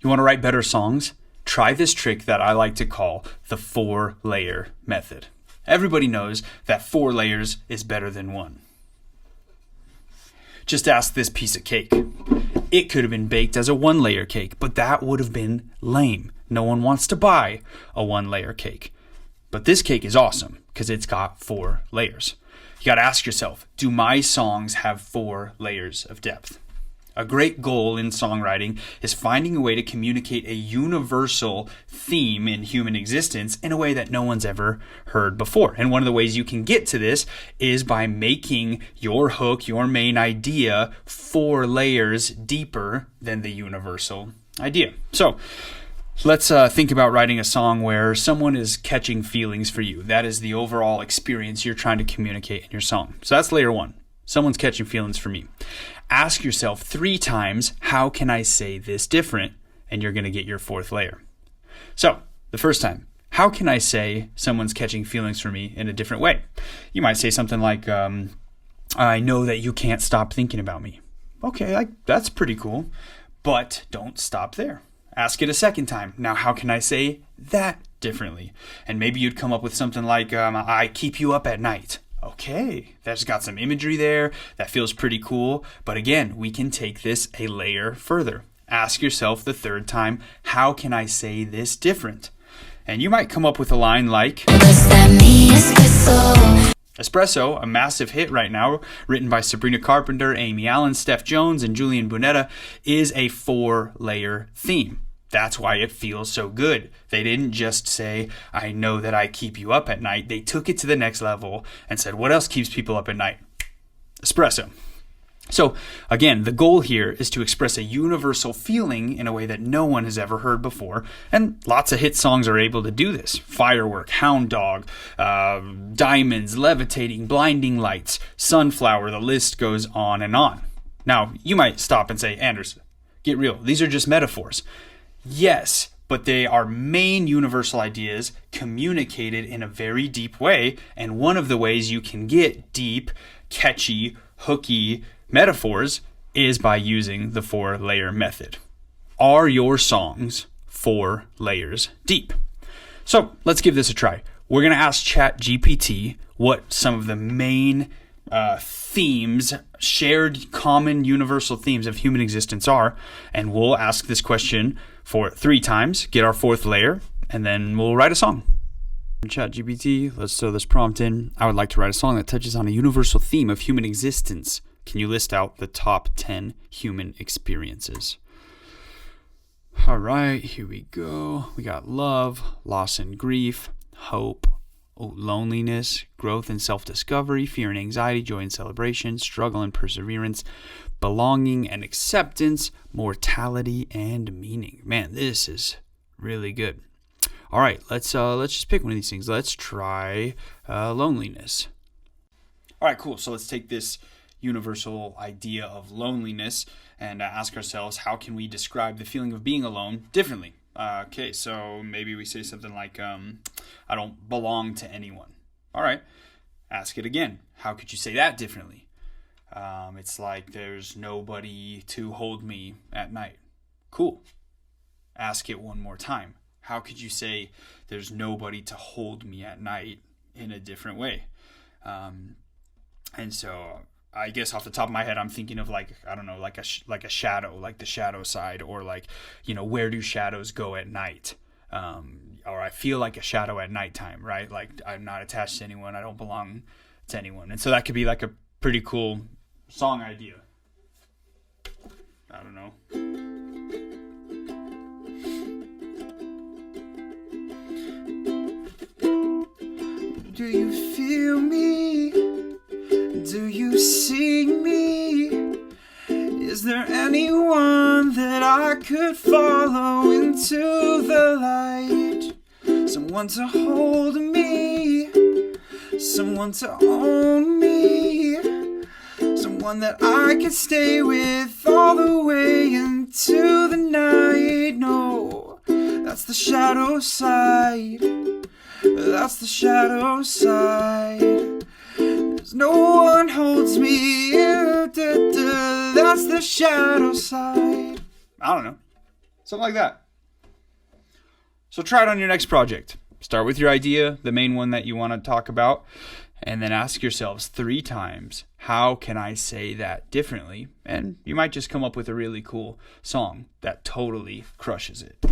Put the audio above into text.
You want to write better songs? Try this trick that I like to call the 4-layer method. Everybody knows that 4 layers is better than 1. Just ask this piece of cake. It could have been baked as a 1-layer cake, but that would have been lame. No one wants to buy a 1-layer cake. But this cake is awesome because it's got 4 layers. You got to ask yourself, do my songs have 4 layers of depth? A great goal in songwriting is finding a way to communicate a universal theme in human existence in a way that no one's ever heard before. And one of the ways you can get to this is by making your hook, your main idea, 4 layers deeper than the universal idea. So let's think about writing a song where someone is catching feelings for you. That is the overall experience you're trying to communicate in your song. So that's layer 1. Someone's catching feelings for me. Ask yourself 3 times, how can I say this different? And you're going to get your 4th layer. So the first time, how can I say someone's catching feelings for me in a different way? You might say something like, I know that you can't stop thinking about me. Okay, that's pretty cool, but don't stop there. Ask it a second time. Now, how can I say that differently? And maybe you'd come up with something like, I keep you up at night. Okay, that's got some imagery there. That feels pretty cool. But again, we can take this a layer further. Ask yourself the 3rd time, how can I say this different? And you might come up with a line like, Espresso, a massive hit right now, written by Sabrina Carpenter, Amy Allen, Steph Jones, and Julian Bunetta, is a 4-layer theme. That's why it feels so good. They didn't just say, I know that I keep you up at night. They took it to the next level and said, what else keeps people up at night? Espresso. So again, the goal here is to express a universal feeling in a way that no one has ever heard before. And lots of hit songs are able to do this. Firework, Hound Dog, Diamonds, Levitating, Blinding Lights, Sunflower, the list goes on and on. Now, you might stop and say, Anders, get real. These are just metaphors. Yes, but they are main universal ideas communicated in a very deep way. And one of the ways you can get deep, catchy, hooky metaphors is by using the 4-layer method. Are your songs 4 layers deep? So let's give this a try. We're going to ask ChatGPT what some of the main themes, shared common universal themes of human existence are. And we'll ask this question for 3 times, get our 4th layer, and then we'll write a song. ChatGPT, let's throw this prompt in. I would like to write a song that touches on a universal theme of human existence. Can you list out the top 10 human experiences? All right, here we go. We got love, loss and grief, hope, loneliness, growth and self-discovery, fear and anxiety, joy and celebration, struggle and perseverance, belonging and acceptance, mortality and meaning. Man, this is really good. All right, let's just pick one of these things. Let's try loneliness. All right, cool. So let's take this universal idea of loneliness and ask ourselves, how can we describe the feeling of being alone differently? Okay, so maybe we say something like, I don't belong to anyone. All right, ask it again. How could you say that differently? It's like there's nobody to hold me at night. Cool. Ask it one more time. How could you say there's nobody to hold me at night in a different way? And so I guess off the top of my head, I'm thinking of like a shadow, like the shadow side, or like, where do shadows go at night? Or I feel like a shadow at nighttime, right? Like I'm not attached to anyone. I don't belong to anyone. And so that could be like a pretty cool song idea. I don't know. Do you feel me? Do you see me? Is there anyone that I could follow into the light? Someone to hold me, someone to own me, someone that I could stay with all the way into the night. No, that's the shadow side. That's the shadow side. There's no one holds me. That's the shadow side. I don't know. Something like that. So try it on your next project. Start with your idea, the main one that you want to talk about, and then ask yourselves 3 times, how can I say that differently? And you might just come up with a really cool song that totally crushes it.